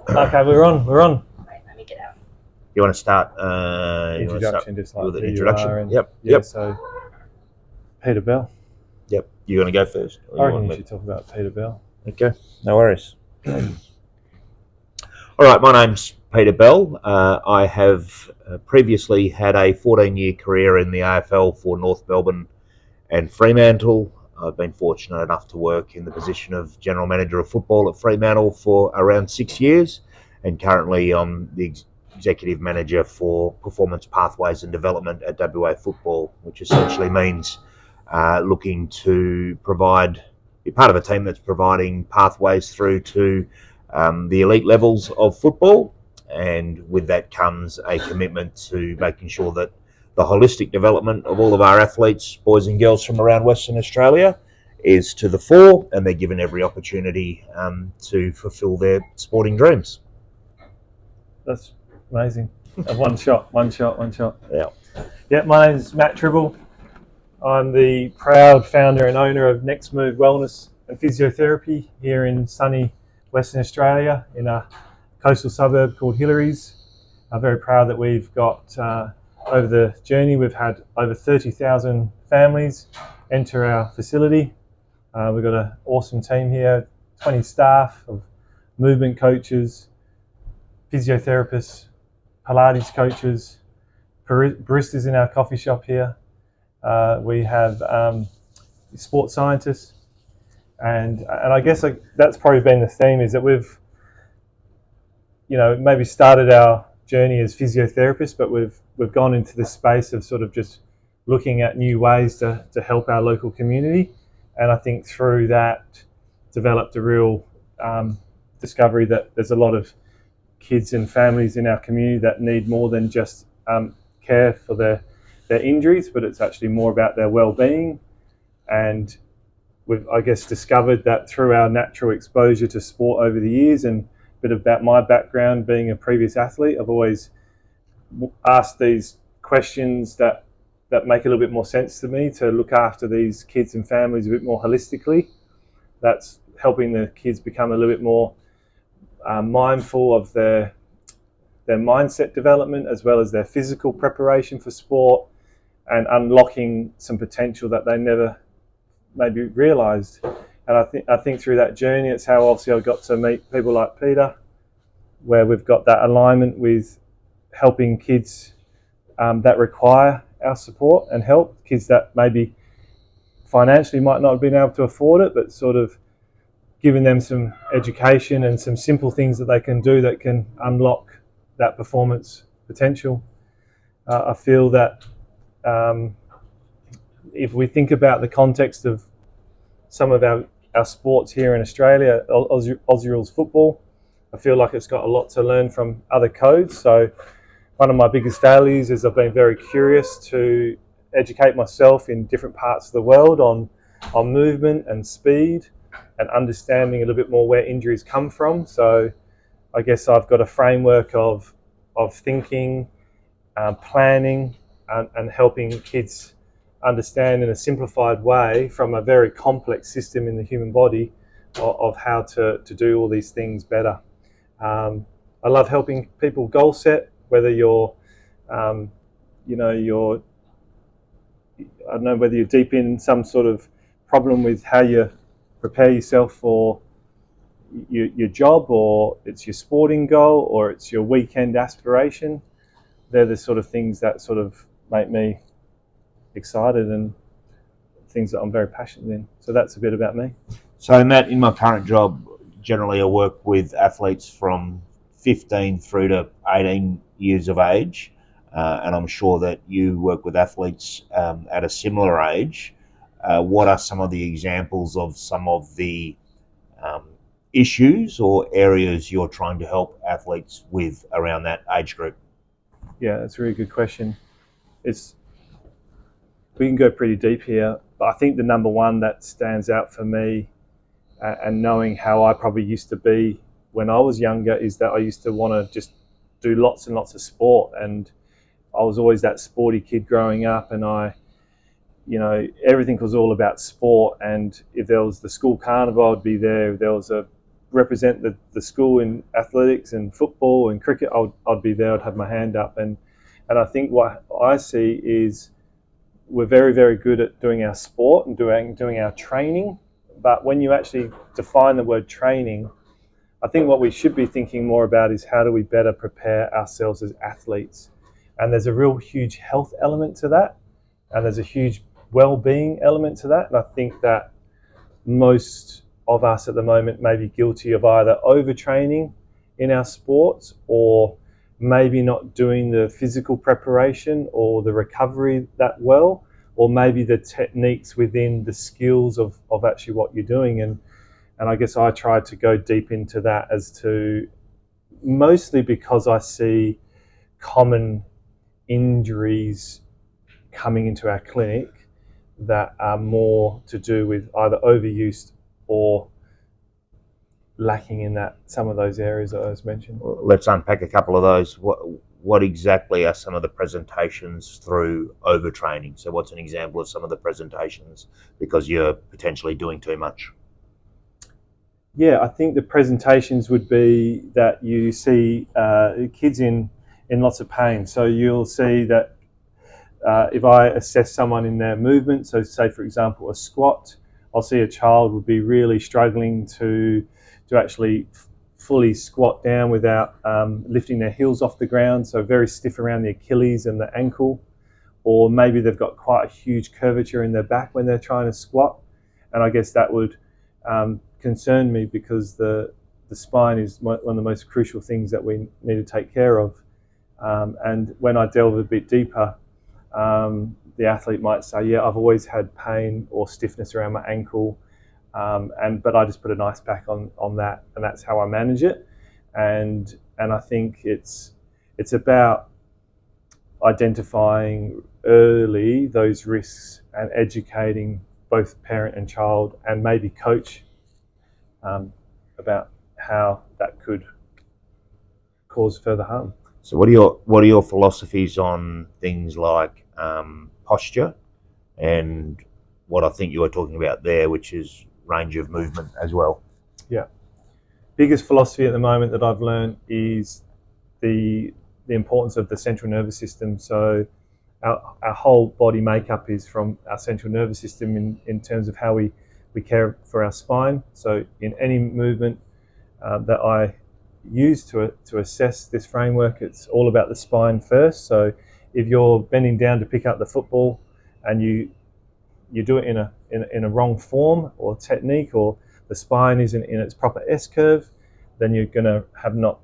Okay, we're on. Right, let me get out. You want to start? Introduction, just like with an who introduction. you are. And Yep. So, Peter Bell. Yep. You want to go first? I reckon you should talk about Peter Bell. Okay, no worries. All right, my name's Peter Bell. I have previously had a 14-year career in the AFL for North Melbourne and Fremantle. I've been fortunate enough to work in the position of General Manager of Football at Fremantle for around 6 years, and currently I'm the Executive Manager for Performance Pathways and Development at WA Football, which essentially means looking to be part of a team that's providing pathways through to the elite levels of football, and with that comes a commitment to making sure that the holistic development of all of our athletes, boys and girls from around Western Australia, is to the fore, and they're given every opportunity to fulfil their sporting dreams. That's amazing. One shot. Yeah. My name's Matt Tribble. I'm the proud founder and owner of Next Move Wellness and Physiotherapy here in sunny Western Australia in a coastal suburb called Hillary's. I'm very proud that we've got, over the journey, we've had over 30,000 families enter our facility. We've got an awesome team here, 20 staff of movement coaches, physiotherapists, Pilates coaches, baristas in our coffee shop here. We have sports scientists, and I guess that's probably been the theme, is that we've maybe started our journey as physiotherapists, but we've gone into this space of sort of just looking at new ways to help our local community, and I think through that developed a real discovery that there's a lot of kids and families in our community that need more than just care for their injuries, but it's actually more about their well-being. And we've, I guess, discovered that through our natural exposure to sport over the years, and a bit about my background being a previous athlete, I've always asked these questions that make a little bit more sense to me, to look after these kids and families a bit more holistically. That's helping the kids become a little bit more mindful of their mindset development, as well as their physical preparation for sport, and unlocking some potential that they never maybe realised. And I think through that journey, it's how obviously I got to meet people like Peter, where we've got that alignment with helping kids that require our support and help, kids that maybe financially might not have been able to afford it, but sort of giving them some education and some simple things that they can do that can unlock that performance potential. I feel that if we think about the context of some of our sports here in Australia, Aussie rules football, I feel like it's got a lot to learn from other codes. So one of my biggest values is I've been very curious to educate myself in different parts of the world on movement and speed, and understanding a little bit more where injuries come from. So I guess I've got a framework of thinking, planning, and helping kids understand in a simplified way from a very complex system in the human body of how to do all these things better. I love helping people goal set, whether you're I don't know, whether you're deep in some sort of problem with how you prepare yourself for your job, or it's your sporting goal, or it's your weekend aspiration. They're the sort of things that sort of make me excited, and things that I'm very passionate in. So that's a bit about me. So Matt, in my current job, generally I work with athletes from 15 through to 18 years of age, and I'm sure that you work with athletes at a similar age. What are some of the examples of some of the issues or areas you're trying to help athletes with around that age group? Yeah, that's a really good question. We can go pretty deep here, but I think the number one that stands out for me, and knowing how I probably used to be when I was younger, is that I used to want to just do lots and lots of sport, and I was always that sporty kid growing up, and everything was all about sport. And if there was the school carnival, I'd be there. If there was a represent the school in athletics and football and cricket, I'd be there. I'd have my hand up, and I think what I see is we're very, very good at doing our sport and doing our training. But when you actually define the word training, I think what we should be thinking more about is how do we better prepare ourselves as athletes. And there's a real huge health element to that, and there's a huge well-being element to that. And I think that most of us at the moment may be guilty of either overtraining in our sports, or maybe not doing the physical preparation or the recovery that well, or maybe the techniques within the skills of actually what you're doing. And I guess I try to go deep into that, as to mostly because I see common injuries coming into our clinic that are more to do with either overuse or lacking in that some of those areas that I was mentioned. Well, let's unpack a couple of those. What exactly are some of the presentations through overtraining? So what's an example of some of the presentations because you're potentially doing too much? Yeah, I think the presentations would be that you see kids in lots of pain. So you'll see that if I assess someone in their movement, so say for example a squat, I'll see a child would be really struggling to actually fully squat down without lifting their heels off the ground, so very stiff around the Achilles and the ankle, or maybe they've got quite a huge curvature in their back when they're trying to squat. And I guess that would concern me, because the spine is one of the most crucial things that we need to take care of. And when I delve a bit deeper, the athlete might say, yeah, I've always had pain or stiffness around my ankle, but I just put an ice pack on that, and that's how I manage it. And I think it's about identifying early those risks and educating both parent and child, and maybe coach about how that could cause further harm. So what are your philosophies on things like posture, and what I think you were talking about there, which is range of movement as well? Yeah. Biggest philosophy at the moment that I've learned is the importance of the central nervous system. So our whole body makeup is from our central nervous system in terms of how we care for our spine. So in any movement that I use to assess this framework, it's all about the spine first. So if you're bending down to pick up the football and you do it in a wrong form or technique, or the spine isn't in its proper S curve, then you're going to have not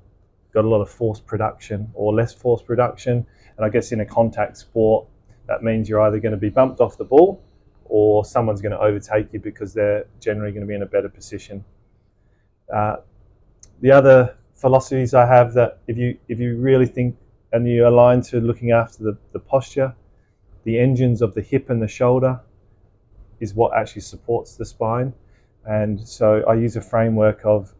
got a lot of force production or less force production. And I guess in a contact sport, that means you're either going to be bumped off the ball, or someone's going to overtake you because they're generally going to be in a better position. The other philosophies I have, that if you really think and you align to looking after the posture, the engines of the hip and the shoulder is what actually supports the spine. And so I use a framework of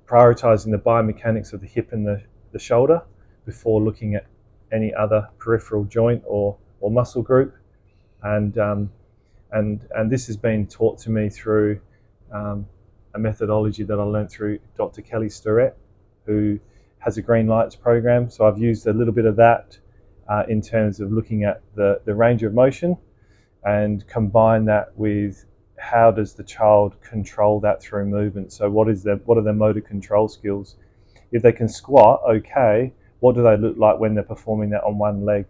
prioritizing the biomechanics of the hip and the shoulder before looking at any other peripheral joint or muscle group. And this has been taught to me through a methodology that I learned through Dr. Kelly Starrett, who has a Green Lights program. So I've used a little bit of that in terms of looking at the range of motion, and combine that with how does the child control that through movement. So what are their motor control skills? If they can squat, okay, what do they look like when they're performing that on one leg?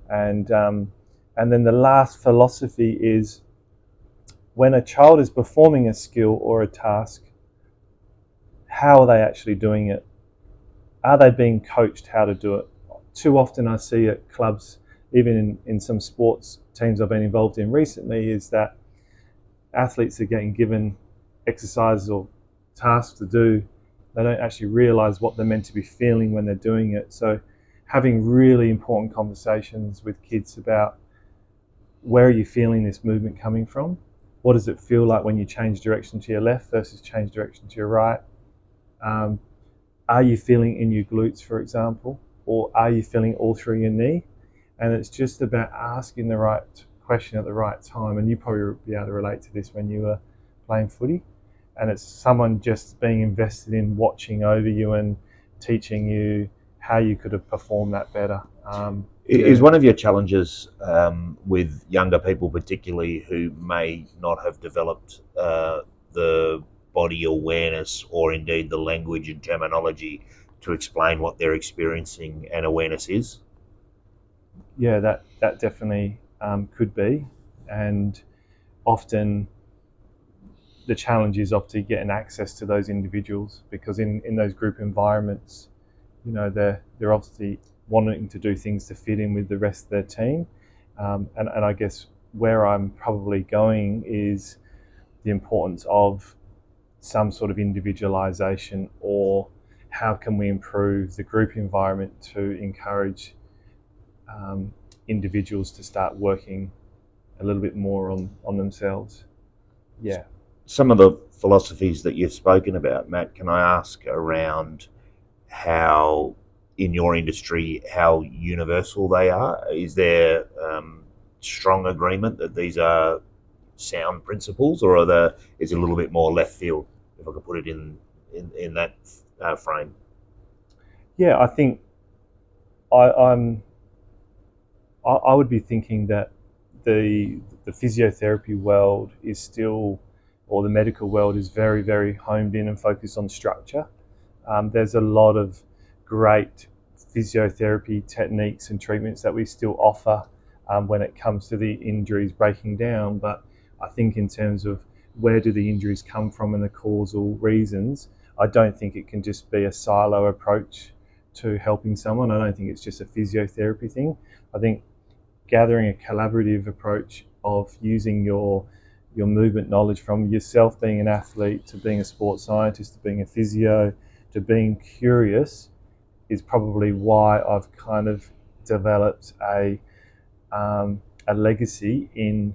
And then the last philosophy is, when a child is performing a skill or a task, how are they actually doing it? Are they being coached how to do it? Too often I see at clubs, even in some sports teams I've been involved in recently, is that athletes are getting given exercises or tasks to do. They don't actually realize what they're meant to be feeling when they're doing it. So having really important conversations with kids about, where are you feeling this movement coming from? What does it feel like when you change direction to your left versus change direction to your right? Are you feeling in your glutes, for example, or are you feeling all through your knee? And it's just about asking the right question at the right time. And you probably be able to relate to this when you were playing footy. and it's someone just being invested in watching over you and teaching you how you could have performed that better. Is one of your challenges with younger people, particularly who may not have developed the body awareness or indeed the language and terminology to explain what they're experiencing and awareness is? Yeah, that definitely could be, and often the challenge is obviously getting access to those individuals, because in those group environments, you know, they're obviously wanting to do things to fit in with the rest of their team, and I guess where I'm probably going is the importance of some sort of individualization, or how can we improve the group environment to encourage individuals to start working a little bit more on themselves. Yeah. Some of the philosophies that you've spoken about, Matt, can I ask around how, in your industry, how universal they are? Is there strong agreement that these are sound principles, or is it a little bit more left field, if I could put it in that frame? Yeah, I think I'm I would be thinking that the physiotherapy world is still, or the medical world is very honed in and focused on structure. There's a lot of great physiotherapy techniques and treatments that we still offer when it comes to the injuries breaking down. But I think in terms of where do the injuries come from and the causal reasons, I don't think it can just be a silo approach to helping someone. I don't think it's just a physiotherapy thing. I think gathering a collaborative approach of using your movement knowledge from yourself being an athlete, to being a sports scientist, to being a physio, to being curious, is probably why I've kind of developed a legacy in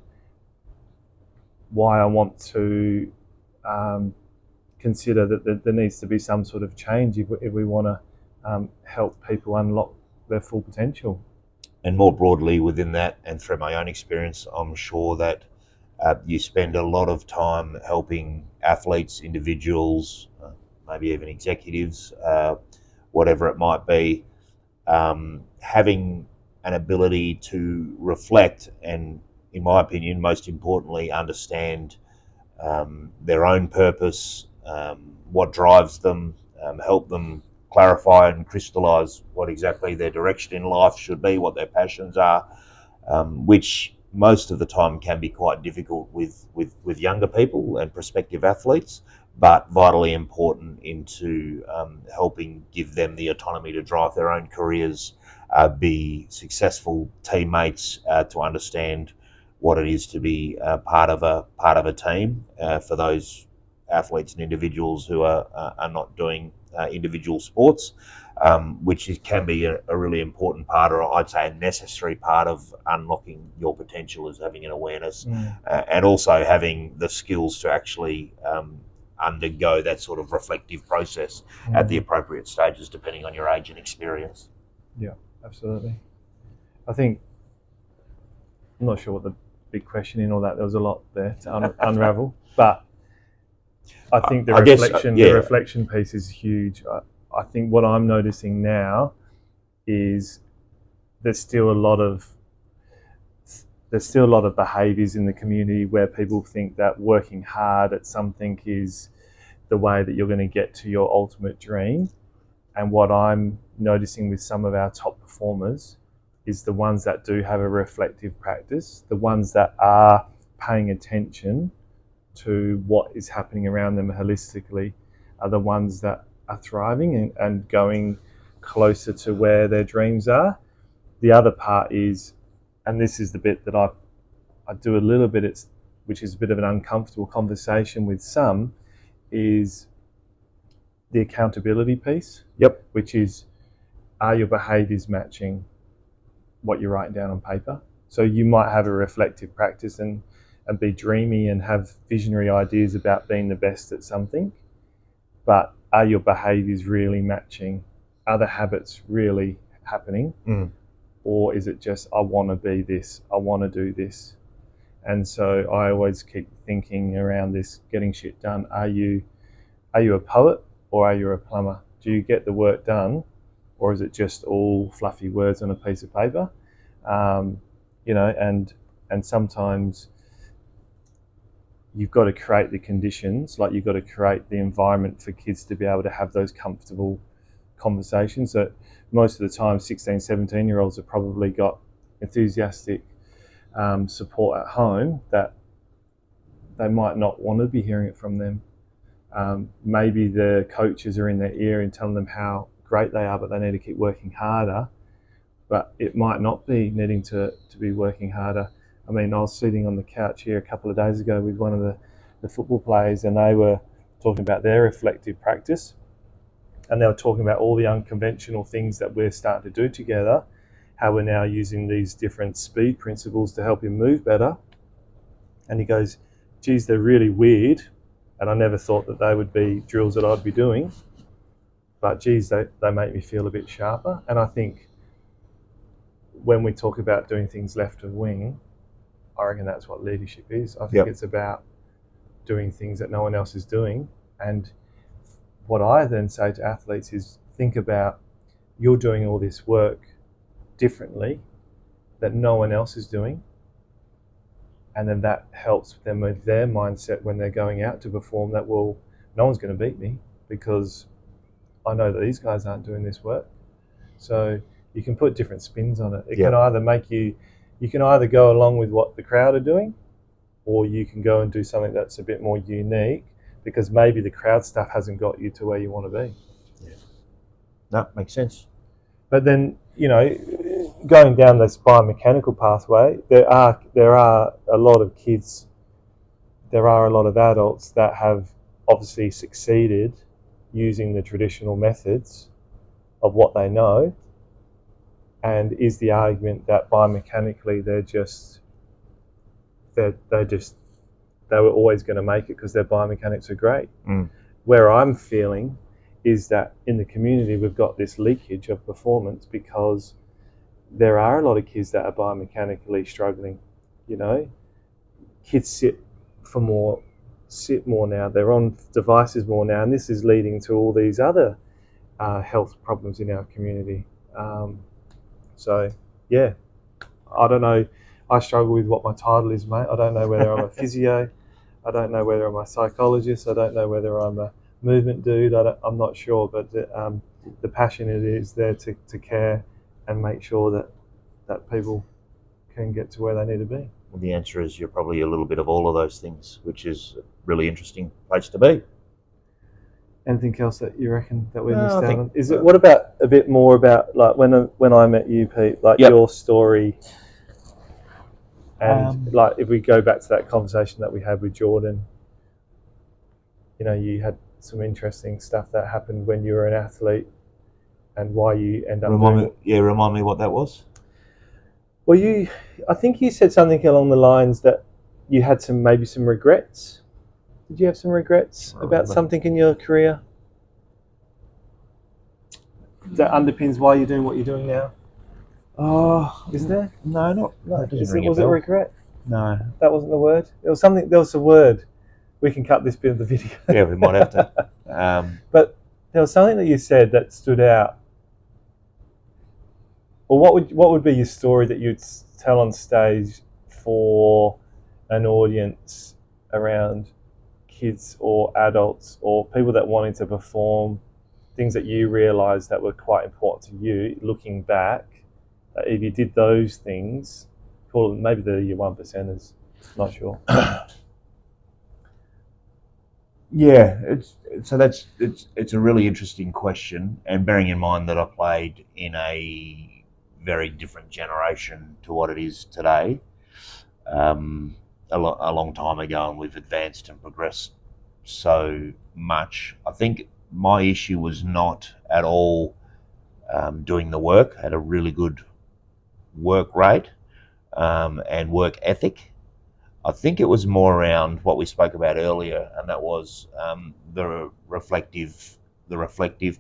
why I want to consider that there needs to be some sort of change if we want to help people unlock their full potential. And more broadly within that, and through my own experience, I'm sure that you spend a lot of time helping athletes, individuals, maybe even executives, whatever it might be, having an ability to reflect and, in my opinion, most importantly, understand their own purpose, what drives them, help them clarify and crystallize what exactly their direction in life should be, what their passions are, which most of the time can be quite difficult with younger people and prospective athletes, but vitally important into helping give them the autonomy to drive their own careers, be successful teammates, to understand what it is to be part of a team, for those athletes and individuals who are not doing individual sports, which can be a really important part, or I'd say a necessary part of unlocking your potential, is having an awareness, and also having the skills to actually undergo that sort of reflective process at the appropriate stages, depending on your age and experience. Yeah, absolutely. I think, I'm not sure what the big question in all that, there was a lot there to unravel, but I think the reflection piece is huge. I think what I'm noticing now is there's still a lot of behaviours in the community where people think that working hard at something is the way that you're going to get to your ultimate dream. And what I'm noticing with some of our top performers is the ones that do have a reflective practice, the ones that are paying attention to what is happening around them holistically, are the ones that are thriving and going closer to where their dreams are. The other part is, and this is the bit that I do a little bit, which is a bit of an uncomfortable conversation with some, is the accountability piece. Yep. Which is, are your behaviours matching what you're writing down on paper? So you might have a reflective practice and be dreamy and have visionary ideas about being the best at something, but are your behaviours really matching? Are the habits really happening? Or is it just, I want to be this, I want to do this? And so I always keep thinking around this getting shit done. Are you a poet or are you a plumber? Do you get the work done, or is it just all fluffy words on a piece of paper? And sometimes you've got to create the conditions, like you've got to create the environment for kids to be able to have those comfortable conversations that most of the time 16, 17-year-olds have probably got enthusiastic support at home that they might not want to be hearing it from them. Maybe the coaches are in their ear and telling them how great they are, but they need to keep working harder. But it might not be needing to be working harder. I mean, I was sitting on the couch here a couple of days ago with one of the football players, and they were talking about their reflective practice, and they were talking about all the unconventional things that we're starting to do together, how we're now using these different speed principles to help him move better. And he goes, geez, they're really weird, and I never thought that they would be drills that I'd be doing, but geez, they make me feel a bit sharper. And I think when we talk about doing things left of wing, I reckon that's what leadership is. I think it's about doing things that no one else is doing. And what I then say to athletes is, think about, you're doing all this work differently that no one else is doing. And then that helps them with their mindset when they're going out to perform, that, well, no one's going to beat me because I know that these guys aren't doing this work. So you can put different spins on it. It can either make you can either go along with what the crowd are doing, or you can go and do something that's a bit more unique because maybe the crowd stuff hasn't got you to where you want to be. Yeah. That makes sense. But then, going down this biomechanical pathway, there are a lot of kids, there are a lot of adults that have obviously succeeded using the traditional methods of what they know, and is the argument that biomechanically they were always going to make it because their biomechanics are great. Where I'm feeling is that in the community we've got this leakage of performance because there are a lot of kids that are biomechanically struggling. Kids sit more now, they're on devices more now, and this is leading to all these other health problems in our community. So yeah, I don't know, I struggle with what my title is, mate. I don't know whether I'm a physio, I don't know whether I'm a psychologist, I don't know whether I'm a movement dude, I'm not sure, but the passion is there to care and make sure that people can get to where they need to be. Well, the answer is you're probably a little bit of all of those things, which is a really interesting place to be. Anything else that you reckon that we missed out on? What about a bit more about, like, when I met you, Pete, like your story, and like if we go back to that conversation that we had with Jordan, you had some interesting stuff that happened when you were an athlete, and why you end up remind me what that was. Well, I think you said something along the lines that you had maybe some regrets. Did you have some regrets about something in your career that underpins why you're doing what you're doing now? Oh, is there? No, not. Was it regret? No, that wasn't the word. There was something. There was a word. We can cut this bit of the video. Yeah, we might have to. But there was something that you said that stood out. Well, what would be your story that you'd tell on stage for an audience around kids or adults or people that wanted to perform, things that you realised that were quite important to you looking back, if you did those things, call them maybe your 1%ers, not sure. Yeah, it's a really interesting question, and bearing in mind that I played in a very different generation to what it is today, a long time ago, and we've advanced and progressed so much. I think my issue was not at all doing the work. I had a really good work rate and work ethic. I think it was more around what we spoke about earlier, and that was the reflective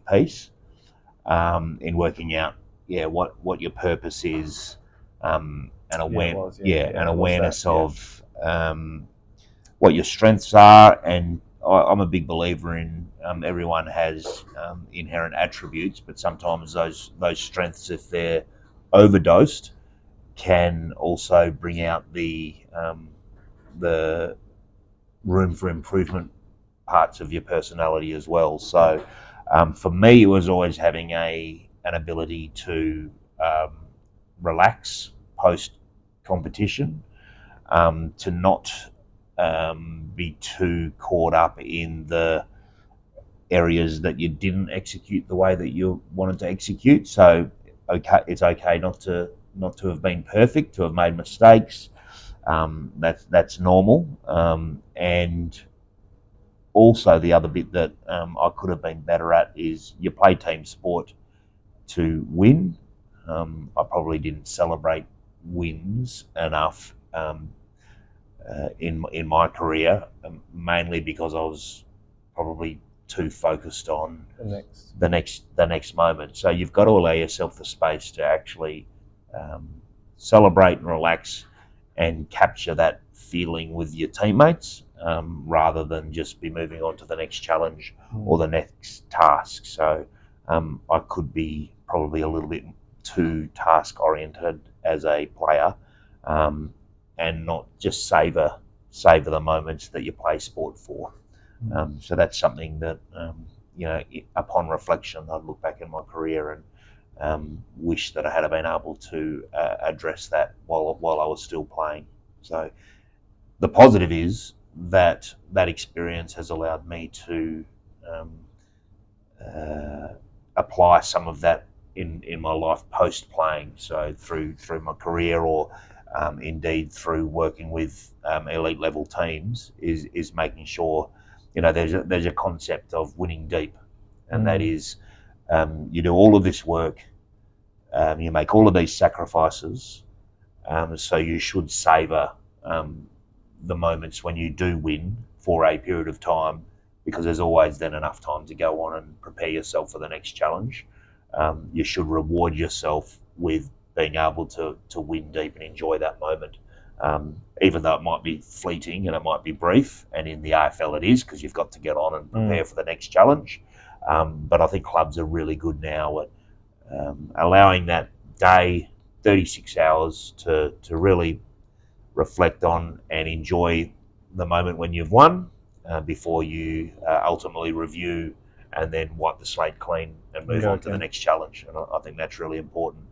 piece in working out, what your purpose is, and awareness of what your strengths are, and I'm a big believer in everyone has inherent attributes, but sometimes those strengths, if they're overdosed, can also bring out the room for improvement parts of your personality as well. So for me, it was always having an ability to relax post competition, to not be too caught up in the areas that you didn't execute the way that you wanted to execute. So it's okay not to have been perfect, to have made mistakes. That's normal. And also the other bit that I could have been better at is you play team sport to win. I probably didn't celebrate wins enough in my career, mainly because I was probably too focused on the next moment. So you've got to allow yourself the space to actually celebrate and relax and capture that feeling with your teammates, rather than just be moving on to the next challenge or the next task. So I could be probably a little bit too task oriented as a player, and not just savor the moments that you play sport for. So that's something that upon reflection, I'd look back in my career and wish that I had been able to address that while I was still playing. So the positive is that experience has allowed me to apply some of that in my life post playing. So through my career, or indeed through working with elite level teams, is making sure there's a concept of winning deep, and that is you do all of this work, you make all of these sacrifices, so you should savor the moments when you do win for a period of time, because there's always then enough time to go on and prepare yourself for the next challenge. You should reward yourself with being able to win deep and enjoy that moment, even though it might be fleeting and it might be brief, and in the AFL it is, because you've got to get on and prepare for the next challenge. But I think clubs are really good now at allowing that day, 36 hours, to really reflect on and enjoy the moment when you've won, before you ultimately review and then wipe the slate clean and move on to the next challenge. And I think that's really important.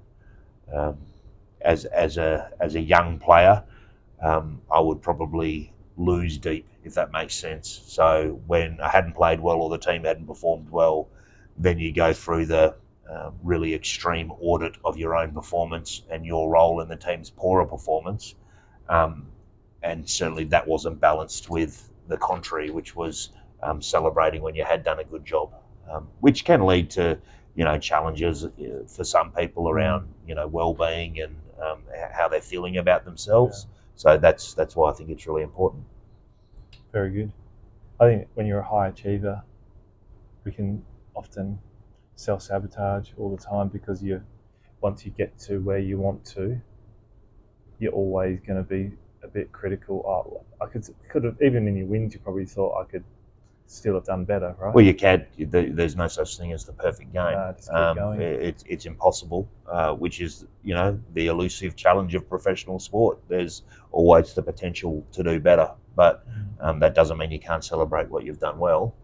As a young player, I would probably lose deep, if that makes sense. So when I hadn't played well or the team hadn't performed well, then you go through the really extreme audit of your own performance and your role in the team's poorer performance. And certainly that wasn't balanced with the contrary, which was celebrating when you had done a good job, which can lead to challenges for some people around well-being and how they're feeling about themselves. So that's why I think it's really important. Very good. I think when you're a high achiever, we can often self-sabotage all the time, because once you get to where you want to, you're always going to be a bit critical. I could have, even in your wins, you probably thought I could still have done better, right? Well, you can. There's no such thing as the perfect game. Just keep going. It's impossible, which is the elusive challenge of professional sport. There's always the potential to do better, but that doesn't mean you can't celebrate what you've done well,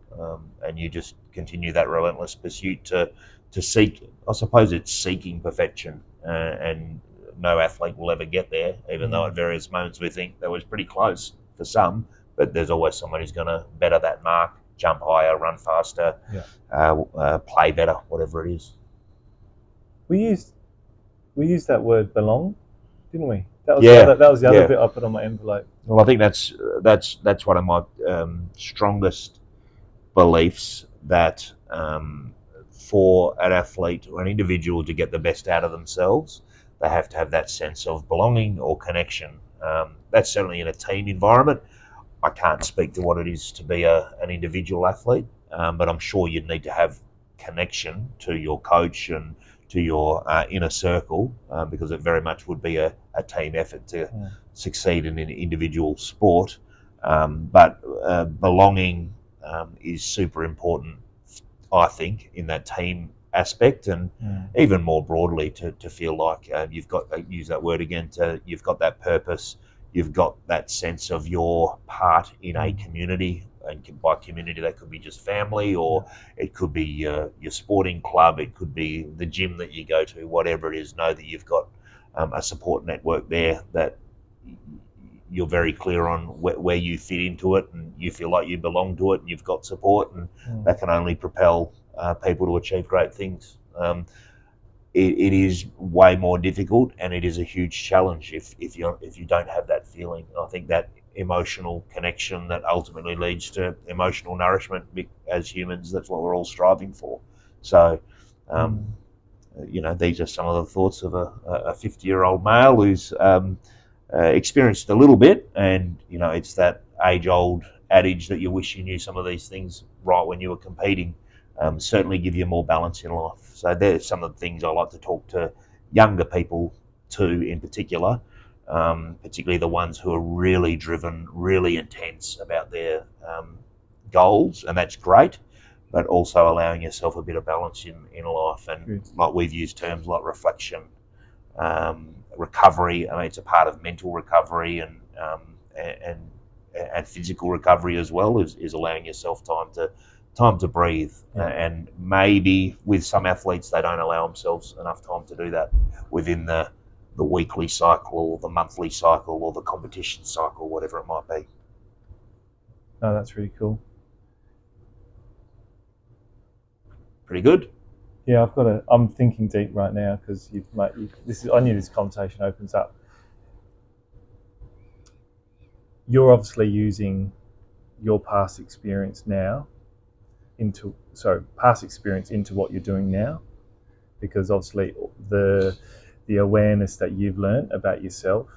and you just continue that relentless pursuit to seek. I suppose it's seeking perfection, and no athlete will ever get there, even though at various moments we think that was pretty close for some. But there's always someone who's going to better that mark, jump higher, run faster, play better, whatever it is. We used that word belong, didn't we? That was the other bit I put on my envelope. Well, I think that's one of my strongest beliefs, that for an athlete or an individual to get the best out of themselves, they have to have that sense of belonging or connection. That's certainly in a team environment. I can't speak to what it is to be an individual athlete, but I'm sure you'd need to have connection to your coach and to your inner circle, because it very much would be a team effort to succeed in an individual sport. But belonging is super important, I think, in that team aspect, and even more broadly to feel like you've got, use that word again, you've got that purpose, you've got that sense of your part in a community. And by community, that could be just family, or it could be your sporting club, it could be the gym that you go to, whatever it is. Know that you've got a support network there, that you're very clear on where you fit into it, and you feel like you belong to it, and you've got support, and that can only propel people to achieve great things. It is way more difficult, and it is a huge challenge if you don't have that feeling. I think that emotional connection that ultimately leads to emotional nourishment, as humans, that's what we're all striving for. So, these are some of the thoughts of a 50-year-old male who's experienced a little bit, and it's that age-old adage that you wish you knew some of these things right when you were competing. Certainly give you more balance in life. So there's some of the things I like to talk to younger people to, in particular, particularly the ones who are really driven, really intense about their goals, and that's great, but also allowing yourself a bit of balance in life. And like we've used terms like reflection, recovery. I mean, it's a part of mental recovery and physical recovery as well, is allowing yourself time to breathe. And maybe with some athletes, they don't allow themselves enough time to do that within the weekly cycle, or the monthly cycle, or the competition cycle, whatever it might be. Oh, that's really cool. Pretty good. Yeah, I'm thinking deep right now, because I knew this conversation opens up. You're obviously using your past experience into what you're doing now, because obviously the awareness that you've learned about yourself,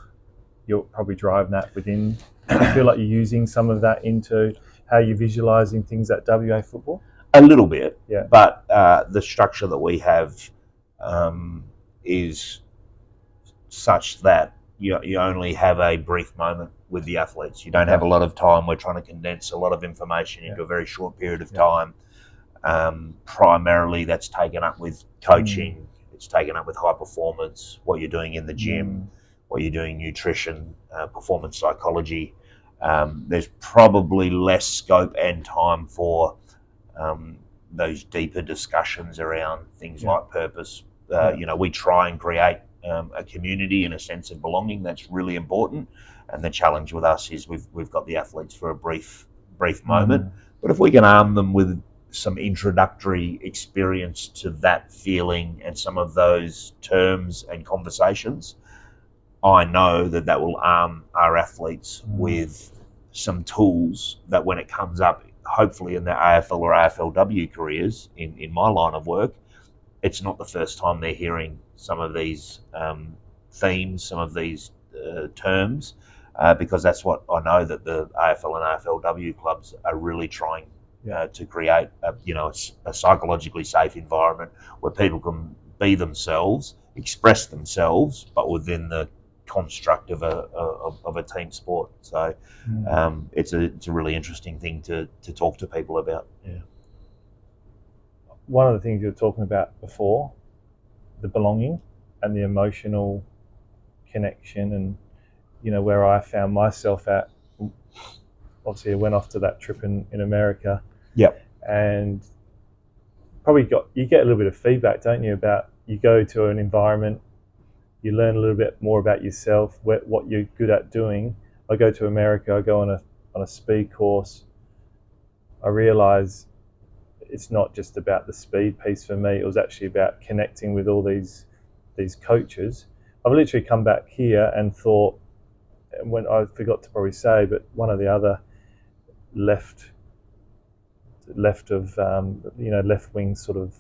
you're probably driving that within. Do you feel like you're using some of that into how you're visualizing things at WA football? A little bit, yeah. But the structure that we have is such that you only have a brief moment with the athletes. You don't have a lot of time. We're trying to condense a lot of information into a very short period of time. Primarily, that's taken up with coaching. It's taken up with high performance, what you're doing in the gym, what you're doing, nutrition, performance psychology. There's probably less scope and time for those deeper discussions around things like purpose. We try and create a community and a sense of belonging. That's really important. And the challenge with us is we've got the athletes for a brief moment, but if we can arm them with some introductory experience to that feeling and some of those terms and conversations, I know that will arm our athletes with some tools that when it comes up, hopefully in their AFL or AFLW careers, in my line of work, it's not the first time they're hearing some of these themes, some of these terms, because that's what I know that the AFL and AFLW clubs are really trying to create, a psychologically safe environment where people can be themselves, express themselves, but within the construct of a team sport. So it's a really interesting thing to talk to people about. One of the things you were talking about before, the belonging and the emotional connection, and where I found myself at. Obviously, I went off to that trip in America. And probably you get a little bit of feedback, don't you, about, you go to an environment, you learn a little bit more about yourself, what you're good at doing. I go to America, I go on a speed course. I realise it's not just about the speed piece for me. It was actually about connecting with all these coaches. I've literally come back here and thought, when I forgot to probably say, but one of the other left wing sort of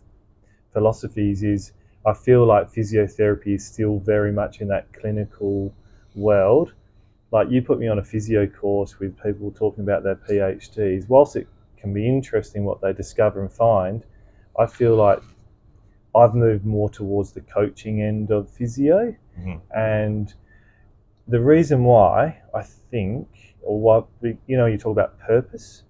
philosophies is, I feel like physiotherapy is still very much in that clinical world. Like, you put me on a physio course with people talking about their PhDs. Whilst it can be interesting what they discover and find, I feel like I've moved more towards the coaching end of physio, and the reason why I think, or what, you talk about purpose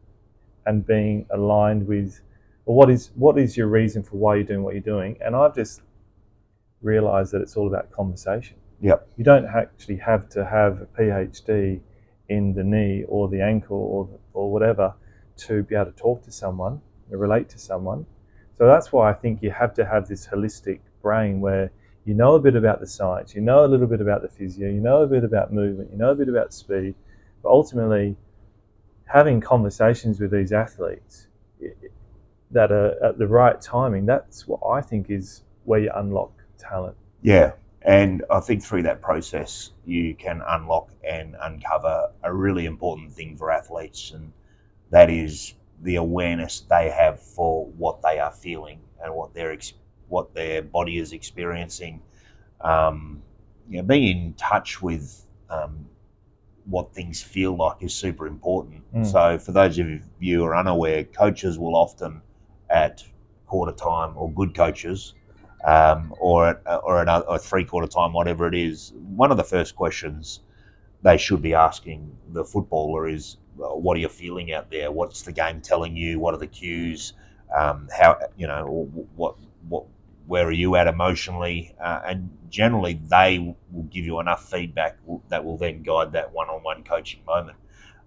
and being aligned with, well, what is your reason for why you're doing what you're doing? And I've just realised that it's all about conversation. Yep. You don't actually have to have a PhD in the knee or the ankle or whatever to be able to talk to someone, relate to someone. So that's why I think you have to have this holistic brain where you know a bit about the science, you know a little bit about the physio, you know a bit about movement, you know a bit about speed, but ultimately having conversations with these athletes that are at the right timing, that's what I think is where you unlock talent. Yeah, and I think through that process you can unlock and uncover a really important thing for athletes, and that is the awareness they have for what they are feeling and what their body is experiencing. Being in touch with what things feel like is super important. So for those of you who are unaware, coaches will often at quarter time, or good coaches, or a 3/4 time, whatever it is, one of the first questions they should be asking the footballer is, what are you feeling out there? What's the game telling you? What are the cues? Where are you at emotionally? And generally, they will give you enough feedback that will then guide that one-on-one coaching moment.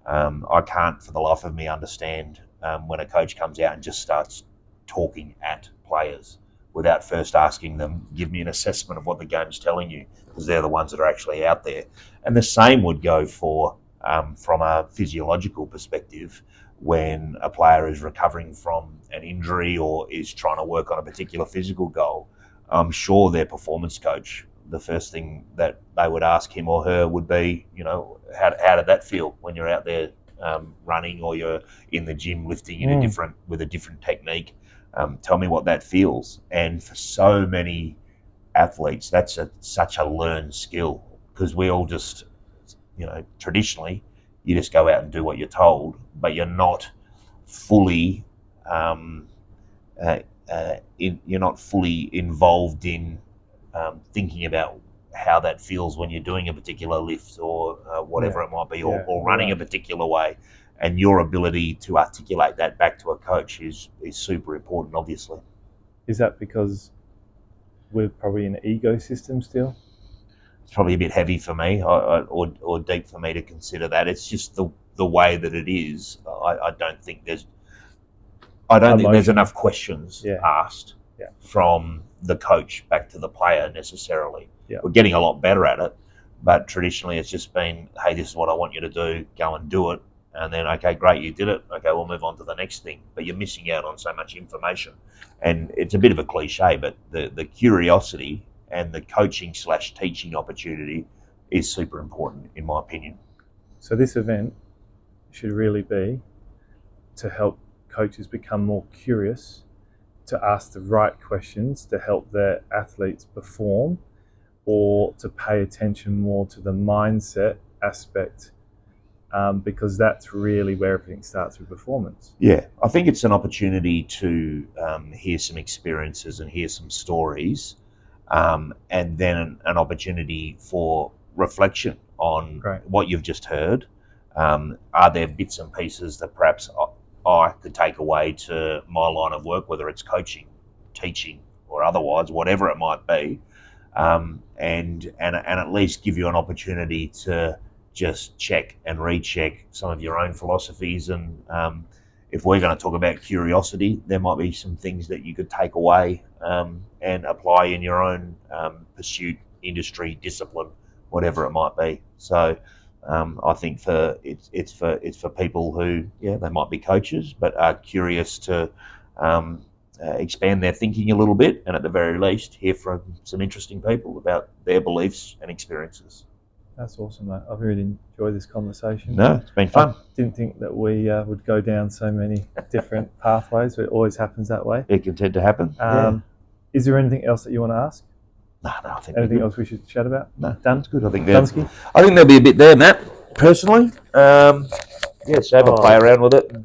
I can't, for the life of me, understand when a coach comes out and just starts talking at players without first asking them, give me an assessment of what the game's telling you, because they're the ones that are actually out there. And the same would go for, from a physiological perspective, when a player is recovering from an injury or is trying to work on a particular physical goal. I'm sure their performance coach, the first thing that they would ask him or her would be, how did that feel when you're out there running, or you're in the gym lifting with a different technique? Tell me what that feels. And for so many athletes, that's such a learned skill, because we all just, traditionally, you just go out and do what you're told, but you're not fully you're not fully involved in thinking about how that feels when you're doing a particular lift, or whatever it might be, or running a particular way. And your ability to articulate that back to a coach is super important, obviously. Is that because we're probably in an ecosystem still? It's probably a bit heavy for me, or deep for me to consider that. It's just the way that it is. I don't think there's enough questions asked from the coach back to the player necessarily. We're getting a lot better at it, but traditionally it's just been, hey, this is what I want you to do, go and do it. And then, okay, great, you did it. Okay, we'll move on to the next thing. But you're missing out on so much information. And it's a bit of a cliche, but the curiosity and the coaching/teaching opportunity is super important, in my opinion. So this event should really be to help coaches become more curious, to ask the right questions to help their athletes perform, or to pay attention more to the mindset aspect, because that's really where everything starts with performance. Yeah, I think it's an opportunity to hear some experiences and hear some stories, and then an opportunity for reflection on what you've just heard. Are there bits and pieces that perhaps I could take away to my line of work, whether it's coaching, teaching, or otherwise, whatever it might be, and at least give you an opportunity to just check and recheck some of your own philosophies. And if we're going to talk about curiosity, there might be some things that you could take away and apply in your own pursuit, industry, discipline, whatever it might be. So I think it's for people who, they might be coaches, but are curious to expand their thinking a little bit, and at the very least hear from some interesting people about their beliefs and experiences. That's awesome, mate. I've really enjoyed this conversation. No, it's been fun. I didn't think that we would go down so many different pathways, but it always happens that way. It can tend to happen. Is there anything else that you want to ask? No, I think anything else we should chat about? No, done. That's good. I think Dunsky? I think there'll be a bit there, Matt. Personally, so have a play around with it.